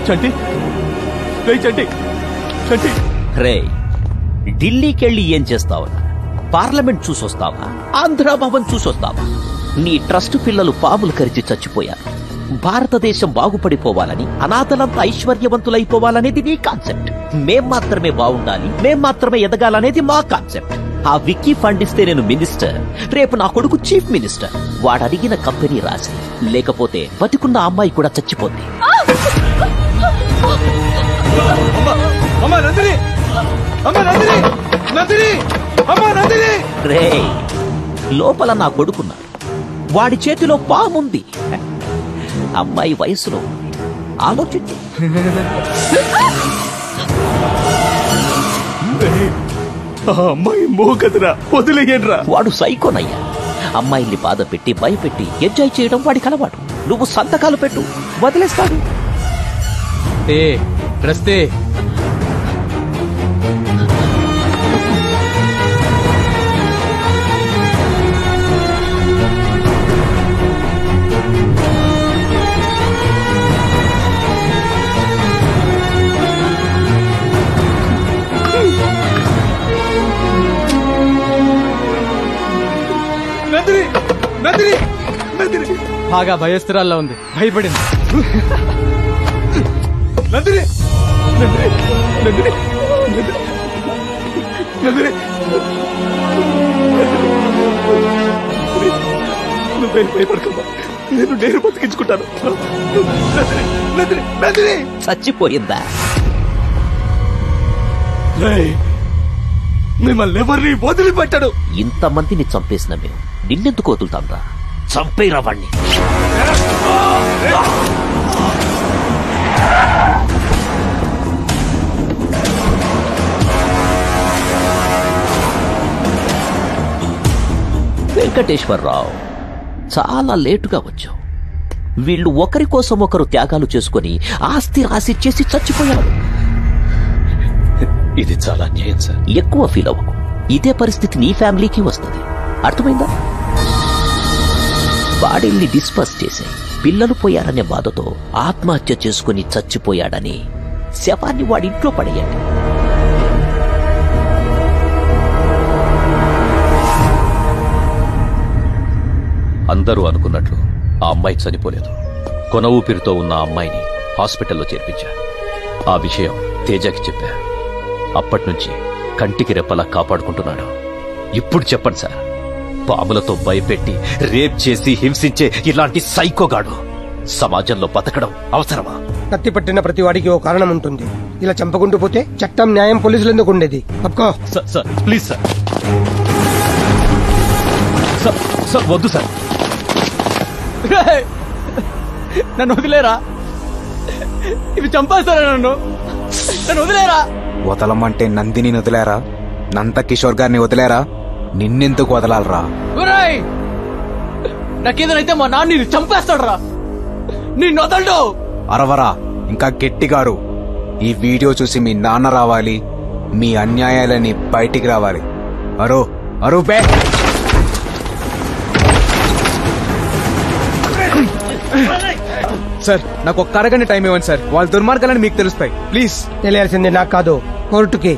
చంటి చంటి చంటి రే, ఢిల్లీకెళ్ళి ఏం చేస్తావన్నా? పార్లమెంట్ చూసొస్తావా? ఆంధ్రాభవన్ చూసొస్తావా? నీ ట్రస్ట్ పిల్లలు పాములు కరిచి చచ్చిపోయారు. భారతదేశం బాగుపడిపోవాలని, అనాథలంతా ఐశ్వర్యవంతులైపోవాలనేది నీ కాన్సెప్ట్. మేం మాత్రమే బాగుండాలి, మేం మాత్రమే ఎదగాలనేది మా కాన్సెప్ట్. ఆ విక్కీ ఫండ్ ఇస్తే నేను మినిస్టర్, రేపు నా కొడుకు చీఫ్ మినిస్టర్. వాడు అడిగిన కంపెనీ రాసి, లేకపోతే బతికున్న అమ్మాయి కూడా చచ్చిపోద్ది. రే, లోపల నా కొడుకున్నాడు, వాడి చేతిలో పాముంది. అమ్మాయి వయసులో ఆలోచించు. అమ్మాయి మోగదురా, వదిలేయడ్రా. వాడు సైకోనయ్యా. అమ్మాయిల్ని బాధ పెట్టి భయపెట్టి ఎంజాయ్ చేయడం వాడికి అలవాటు. నువ్వు సంతకాలు పెట్టు, వదిలేస్తాడు. రస్తే బాగా భయస్థిరాల్లో ఉంది, భయపడింది. నేను నేను బతికించుకుంటాను. చచ్చిపోయిందా? మిమ్మల్ని ఎవరిని వదిలిపెట్టాడు. ఇంతమందిని చంపేసిన మేము నిన్నెందుకు వదులుతాంరా? చంపేరా వాణ్ణి. వెంకటేశ్వరరావు, చాలా లేటుగా వచ్చావు. వీళ్ళు ఒకరి కోసం ఒకరు త్యాగాలు చేసుకుని ఆస్తి రాసిచ్చేసి చచ్చిపోయారు. ఇది చాలా అన్యాయం సార్. ఎక్కువ ఫీల్ అవ్వకు. ఇదే పరిస్థితి నీ ఫ్యామిలీకి వస్తుంది. అర్థమైందా? బాడీల్ని డిస్పర్స్ చేసి పిల్లలు పోయారనే బాధతో ఆత్మహత్య చేసుకుని చచ్చిపోయాడని శవాన్ని వాడింట్లో పడేయండి. అందరూ అనుకున్నట్లు ఆ అమ్మాయి చనిపోలేదు. కొన ఊపిరితో ఉన్న ఆ అమ్మాయిని హాస్పిటల్లో చేర్పించా. ఆ విషయం తేజకి చెప్పా. అప్పట్నుంచి కంటికి రెప్పలా కాపాడుకుంటున్నాడు. ఇప్పుడు చెప్పండి సార్, పాములతో భయపెట్టి రేప్ చేసి హింసించే ఇలాంటి సైకోగాడు సమాజంలో బతకడం అవసరమా? కత్తి పట్టిన ప్రతి వాడికి ఓ కారణం ఉంటుంది. ఇలా చంపకుంటూ పోతే చట్టం, న్యాయం, పోలీసులు ఎందుకు ఉండేది? సార్ ప్లీజ్ సార్, సార్ వద్దు సార్. నన్ను వదిలేరా, ఇవి చంపేస్తారా? నన్ను వదిలేరా. వదలమంటే నందిని వదిలేరా? నంద కిషోర్ గారిని వదిలేరా? నిన్నెందుకు వదలాలరా? నాకేదైతే మా నాన్న చంపేస్తాడు రా. నిన్ను వదలడు. అరవరా, ఇంకా గట్టిగారు. ఈ వీడియో చూసి మీ నాన్న రావాలి, మీ అన్యాయాలని బయటికి రావాలి. అరో అరో బే. సార్, నాకు ఒక్క అరగంట టైం ఇవ్వండి సార్. వాళ్ళ దుర్మార్గాలని మీకు తెలుస్తాయి. ప్లీజ్. తెలియాల్సింది నాకు కాదు, కోర్టుకి.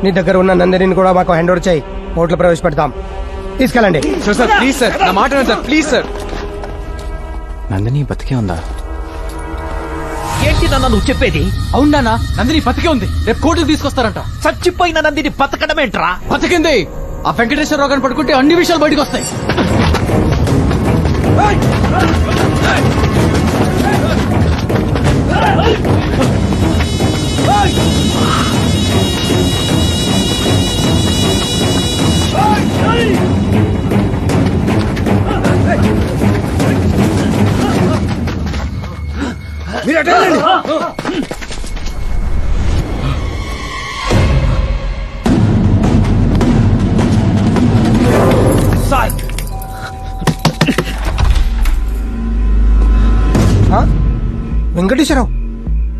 నీ దగ్గర ఉన్న నందిని కూడా మాకు హ్యాండ్ ఓవర్ చేయి. కోర్టులో ప్రవేశపెడతాం. తీసుకెళ్ళండి. సార్ ప్లీజ్ సార్, నా మాట సార్, ప్లీజ్ సార్. నందిని బతికే ఉందా? ఏంటి నాన్న నువ్వు చెప్పేది? అవునా? నందిని బతికే ఉంది. రేపు కోర్టుకు తీసుకొస్తారంట. చచ్చిపోయిన నందిని బతకడమేంట్రా? బతికింది. ఆ వెంకటేశ్వరరావు గారిని పడుకుంటే అన్ని విషయాలు బయటకు వస్తాయి. వెంకటేశ్వరరావు,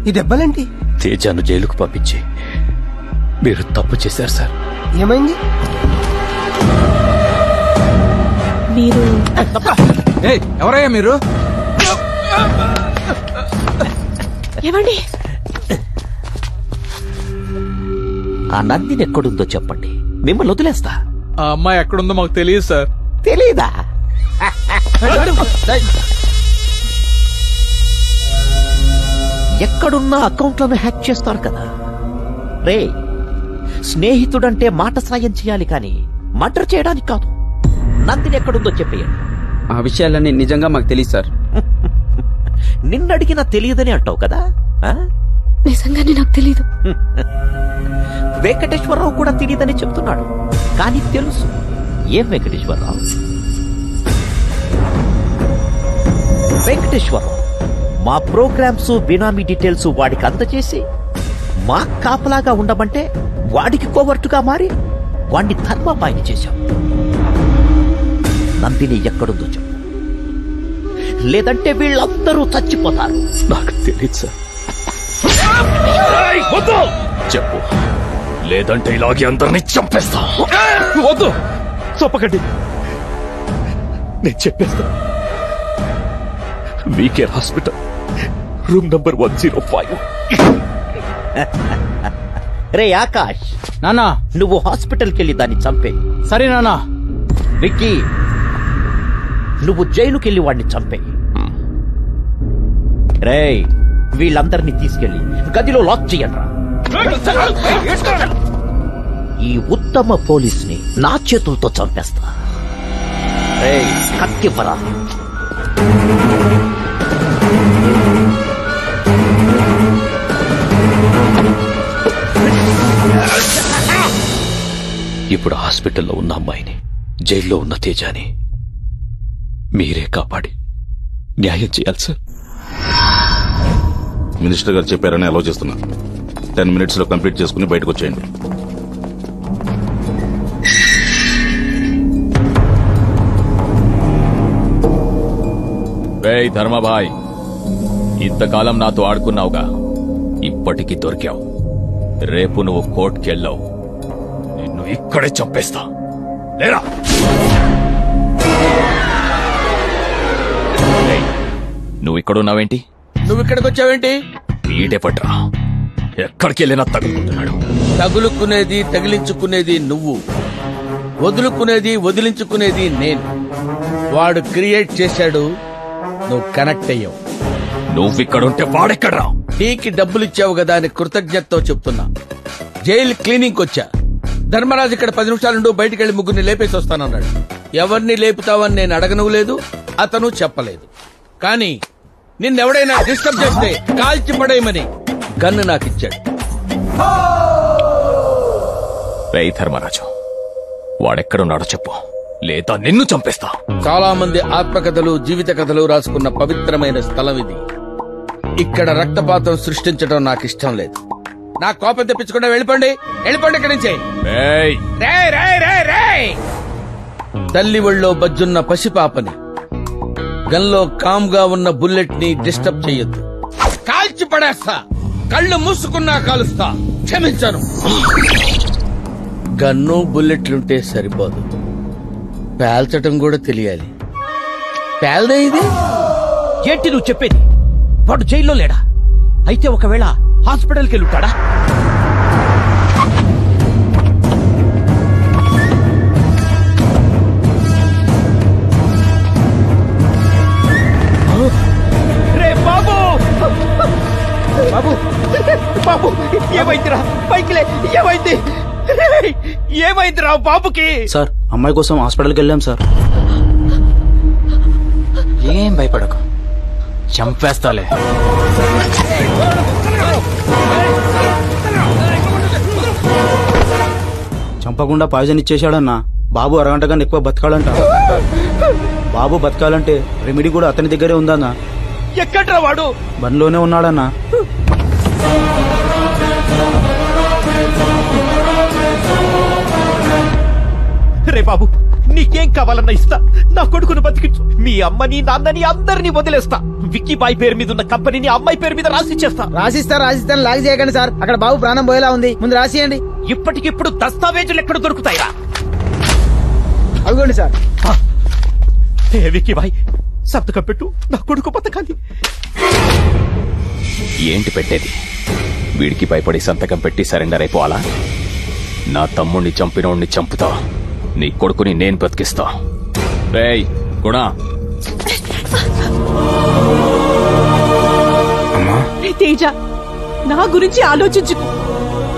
ఈ దెబ్బలేంటి? తేజాను జైలుకు పంపించి మీరు తప్పు చేశారు సార్. ఏమైంది? ఎవరయ్యా మీరు? ఏమండి? ఆ నందిని ఎక్కడుందో చెప్పండి, మిమ్మల్ని వదిలేస్తా. ఆ అమ్మాయి ఎక్కడుందో మాకు తెలియదు సార్. తెలీదా? ఎక్కడున్నా అకౌంట్లను హ్యాక్ చేస్తారు కదా. రే, స్నేహితుడంటే మాట సాయం చేయాలి కానీ మర్డర్ చేయడానికి కాదు. నందిని ఎక్కడుందో చెప్పేయండి. ఆ విషయాలన్నీ నిజంగా మాకు తెలియదు సార్. నిన్నడిగినా తెలియదని అంటావు కదా. నిజంగానే నాకు తెలీదు. వెంకటేశ్వరరావు కూడా తెలియదని చెప్తున్నాడు, కానీ తెలుసు. ఏం వెంకటేశ్వరరావు? వెంకటేశ్వరరావు మా ప్రోగ్రామ్స్, బినామీ డీటెయిల్స్ వాడికి అందజేసి మా కాపలాగా ఉండమంటే వాడికి కోవర్టుగా మారి వాడిని ధర్మపాయని చేశాం. నందిని ఎక్కడుందో చెప్పు, లేదంటే వీళ్ళందరూ చచ్చిపోతారు. నాకు తెలియదు సార్. చెప్పు, లేదంటే ఇలాగే అందరినీ చంపేస్తా. వద్దు, చంపకండి. నేను చెప్పేస్తా. WeCare hospital, room number 105. రే ఆకాష్, నానా నువ్వు హాస్పిటల్కి వెళ్ళి దాన్ని చంపే. సరే నానా. విక్కీ, నువ్వు జైలుకెళ్ళి వాడిని చంపే. రేయ్, వీళ్ళందరినీ తీసుకెళ్లి గదిలో లాక్ చెయ్యండ్రా. ఈ ఉత్తమ పోలీస్ని నా చేతులతో చంపేస్తా. రేయ్, కత్తివ్వరా. ఇప్పుడు హాస్పిటల్లో ఉన్న అమ్మాయిని, జైల్లో ఉన్న తేజాని మీరే కాపాడి న్యాయం చేయాలి సార్. మినిస్టర్ గారు చెప్పారని అలౌ చేస్తున్నా. 10 minutes లో కంప్లీట్ చేసుకుని బయటకు వచ్చేయండి. రేయ్ ధర్మభాయ్, ఇంతకాలం నాతో ఆడుకున్నావుగా, ఇప్పటికీ దొరికావు. రేపు నువ్వు కోర్టుకెళ్ళావు, నిన్ను ఇక్కడే చంపేస్తా. లేరా? నువ్వు ఇక్కడున్నావేంటి? నువ్వు ఇక్కడికి వచ్చావేంటి? వీడే పట్రా, ఎక్కడికి వెళ్ళినా తగులుకుంటున్నాడు. తగులుకునేది తగిలించుకునేది నువ్వు, వదులుకునేది వదిలించుకునేది నేను. వాడు క్రియేట్ చేశాడు, నువ్వు కనెక్ట్ అయ్యావు. నువ్విక్కడుంటే వాడెక్కడ్రా? టీకి డబ్బులిచ్చావు కదా అని కృతజ్ఞతతో చెప్తున్నా. జైలు క్లీనింగ్ వచ్చా. ధర్మరాజు ఇక్కడ 10 నిమిషాలుండు, బయటికి వెళ్లి ముగ్గురిని లేపేసి వస్తానన్నాడు. ఎవరిని లేపుతావని నేను అడగనవు లేదు, అతను చెప్పలేదు. కానీ నిన్నెవడైనా డిస్టర్బ్ చేస్తే కాల్చి పడేయమని గన్ను నాకిచ్చాడు. రేయ్ ధర్మరాజు, వాడెక్కడున్నాడో చెప్పు, లేదా నిన్ను చంపేస్తా. చాలా మంది ఆత్మకథలు, జీవిత కథలు రాసుకున్న పవిత్రమైన స్థలం ఇది. ఇక్కడ రక్తపాతం సృష్టించడం నాకు ఇష్టం లేదు. నా కోపం తెప్పించకుండా వెళ్ళిపోండి, వెళ్ళిపోండి ఇక్కడి నుంచి. తల్లి ఒళ్ళో బజ్జున్న పసిపాపని, గన్లో కామ్ గా ఉన్న బుల్లెట్ ని డిస్టర్బ్ చెయ్యొద్దు. కాల్చి పడేస్తా, కళ్ళు మూసుకున్నా కాలుస్తా, క్షమించను. గన్ను బుల్లెట్లుంటే సరిపోదు, పేల్చటం కూడా తెలియాలి. పేల్దే ఇది? ఏంటి నువ్వు చెప్పేది? వాడు జైల్లో లేడా? అయితే ఒకవేళ హాస్పిటల్కి వెళ్ళుంటాడా? రే బాబు, బాబు, బాబు, ఏమైందిరా? పైకిలే, ఏమైంది? ఏమైందిరా బాబుకి? సార్, అమ్మాయి కోసం హాస్పిటల్కి వెళ్ళాం సార్. ఏం భయపడకు, చంపేస్తాలే. చంపకుండా పాయిజన్ ఇచ్చేశాడన్నా. బాబు అరగంట కన్నా ఎక్కువ బతకాలంట. బాబు బతకాలంటే రెమెడీ కూడా అతని దగ్గరే ఉందన్నా. ఎక్కడ్రా వాడు? బండిలోనే ఉన్నాడన్నా. రే బాబు, నీకేం కావాలన్నా ఇస్తా. నా కొడుకును బతికించు. మీ అమ్మని, నాన్నని అందరినీ వదిలేస్తా. విక్కీ బాయ్ పేరు మీద ఉన్న కంపెనీని అమ్మాయి పేరు మీద రాసిచ్చేస్తా. రాసిస్తాను లాగ్ చేయకండి సార్. అక్కడ బాబు ప్రాణం పోయేలా ఉంది, ముందు రాసియండి. ఇప్పటికిప్పుడు దస్తావేజులు ఎక్కడ దొరుకుతాయిరా? అదిగోండి సార్. విక్కీ బాయ్, సంతకం పెట్టు. నా కొడుకు బతకాలి. ఏంటి పెట్టేది? వీడికి భయపడి సంతకం పెట్టి సరెండర్ అయిపోవాలా? నా తమ్ముణ్ణి చంపినోణ్ణి చంపుతా, నీ కొడుకుని నేను బ్రతికిస్తా. రేయ్ గుణ, తేజ, నా గురించి ఆలోచించుకో.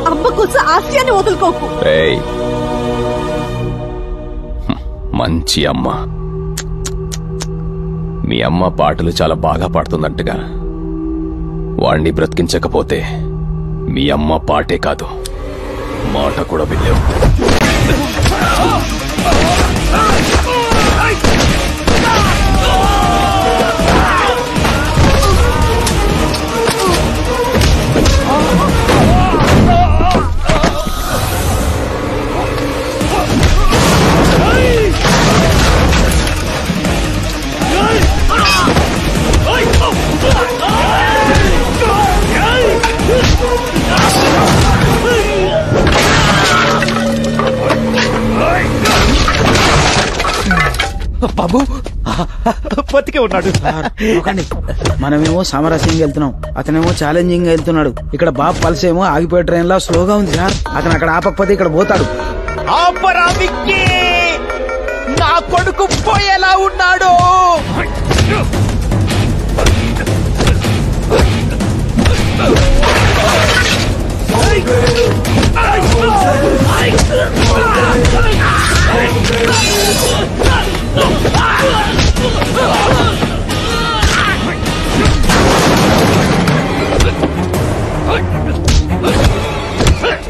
అమ్మ కోసం ఆశయాన్ని వదులుకోకు. రేయ్, మంచి అమ్మ. మీ అమ్మ పాటలు చాలా బాగా పాడుతుందంటగా. వాణ్ణి బ్రతికించకపోతే మీ అమ్మ పాటే కాదు, మాట కూడా వినలేవు. బాబు బతికే ఉన్నాడు. మనమేమో సామరస్యంగా వెళ్తున్నాం, అతనేమో ఛాలెంజింగ్ గా వెళ్తున్నాడు. ఇక్కడ బాబు పల్స్ ఏమో ఆగిపోయే ట్రైన్ లా స్లోగా ఉంది సార్. అతను అక్కడ ఆపకపోతే ఇక్కడ పోతాడు. నా కొడుకు పోయేలా ఉన్నాడు.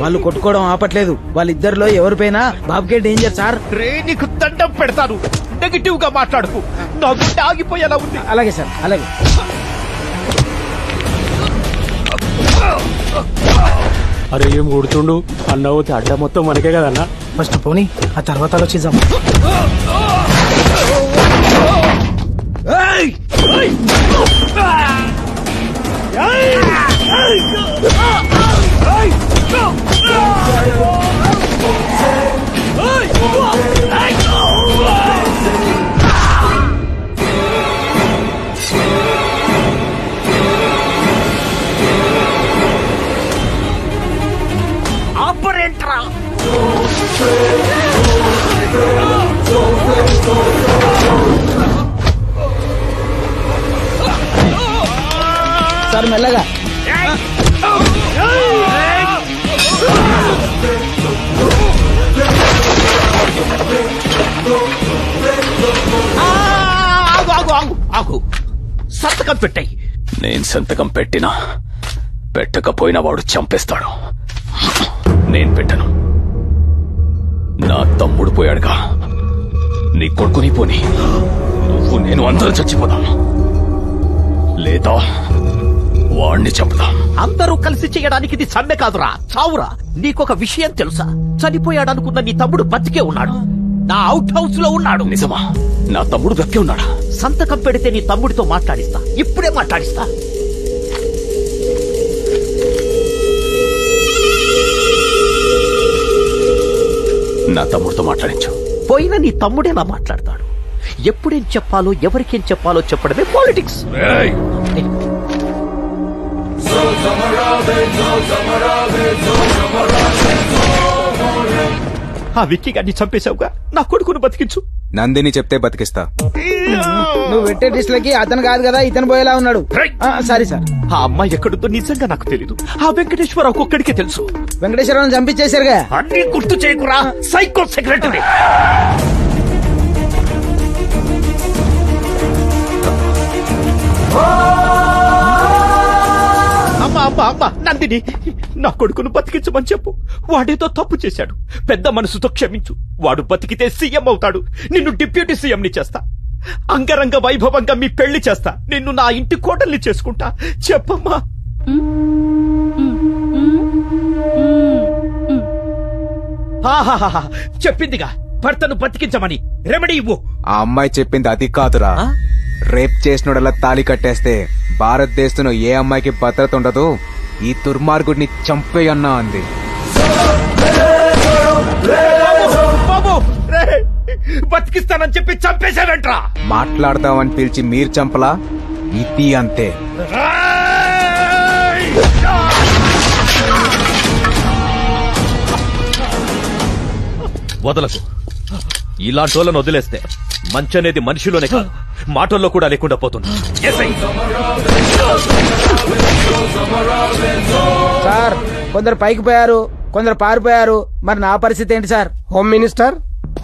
వాళ్ళు కొట్టుకోవడం ఆపట్లేదు. వాళ్ళిద్దరిలో ఎవరిపైనా బాబుకే డేంజర్ సార్. రే, నీకు దండం పెడతాను. నెగిటివ్ గా మాట్లాడుకు. నా గుండె ఆగిపోయేలా ఉంది. అలాగే సార్, అలాగే. అరే ఏం కొడుతుండు అన్న, పోతే అడ్డ మొత్తం మనకే కదన్నా. ఫస్ట్ పోనీ, ఆ తర్వాత ఆలోచిద్దాం. సార్ మెల్లగా. సంతకం పెట్టాయి. నేను సంతకం పెట్టినా పెట్టకపోయినా వాడు చంపేస్తాడు. నేను పెట్టను. నా తమ్ముడు పోయాడుగా, నీ కొడుకుని పోని, నువ్వు నేను అందరం చచ్చిపోదాం, లేదా వాణ్ణి చంపుదాం. అందరూ కలిసి చేయడానికి ఇది సమ్మె కాదురా, చావురా. నీకొక విషయం తెలుసా? చనిపోయాడనుకున్న నీ తమ్ముడు బతికే ఉన్నాడు. నా అవుట్ హౌస్ లో ఉన్నాడు. నిజమా? నా తమ్ముడు బతికే ఉన్నాడా? సంతకం పెడితే నీ తమ్ముడితో మాట్లాడిస్తా. ఇప్పుడే మాట్లాడిస్తా. నా తమ్ముడితో మాట్లాడించు. పోయిన నీ తమ్ముడేలా మాట్లాడతాడు? ఎప్పుడేం చెప్పాలో ఎవరికేం చెప్పాలో చెప్పడమే పాలిటిక్స్. ఆ విక్కీ గారిని చంపేశావుగా, నా కొడుకును బతికించు. నందిని చెప్తే బతికిస్తా. నువ్వు పెట్టే డిస్లకి అతను కాదు కదా, ఇతను పోయేలా ఉన్నాడు. Sorry sir. ఆ అమ్మాయి ఎక్కడుందో నిజంగా నాకు తెలీదు. ఆ వెంకటేశ్వరరావు ఒక్కడికే తెలుసు. వెంకటేశ్వరరావు చంపించేశారుగా. అన్ని గుర్తు చేయకురా, సైకో సెక్రటరీ. అమ్మా నందిని, నా కొడుకును బతికించమని చెప్పు. వాడేదో తప్పు చేశాడు, పెద్ద మనసుతో క్షమించు. వాడు బతికితే సీఎం అవుతాడు. నిన్ను డిప్యూటీ సీఎం ని చేస్తా. అంగరంగ వైభవంగా మీ పెళ్లి చేస్తా. నిన్ను నా ఇంటి కోడల్ని చేసుకుంటా. చెప్పమ్మా. చెప్పిందిగా భర్తను బతికించమని. రెమెడీ ఇవ్వు. ఆ అమ్మాయి చెప్పింది అది కాదురా. రేప్ చేసినోడలా తాళి కట్టేస్తే భారతదేశంలో ఏ అమ్మాయికి భద్రత ఉండదు. ఈ దుర్మార్గుడిని చంపేయన్నా అంది. బతికిస్తానని చెప్పి మాట్లాడదామని పిలిచి మీరు చంపలా? ఇది అంతే. వదలకు. ఇలాంటి వాళ్ళని వదిలేస్తే మంచి అనేది మనిషిలోనే కాదు మాటల్లో కూడా లేకుండా పోతుంది. సార్ కొందరు పైకి పోయారు, కొందరు పారిపోయారు. మరి నా పరిస్థితి ఏంటి సార్? హోమ్ మినిస్టర్,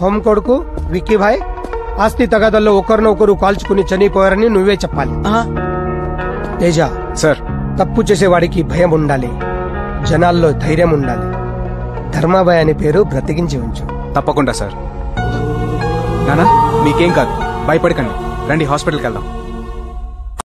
హోమ్ కొడుకు విక్కీ భాయ్ ఆస్తి తగాదల్లో ఒకరినొకరు కాల్చుకుని చనిపోయారని నువ్వే చెప్పాలి. తేజ సార్, తప్పు చేసేవాడికి భయం ఉండాలి, జనాల్లో ధైర్యం ఉండాలి. ధర్మాబాయ్ అనే పేరు బ్రతికించి ఉంచు. తప్పకుండా సార్. నానా మీకేం కాదు, భయపడకండి. రండి హాస్పిటల్కి వెళ్దాం.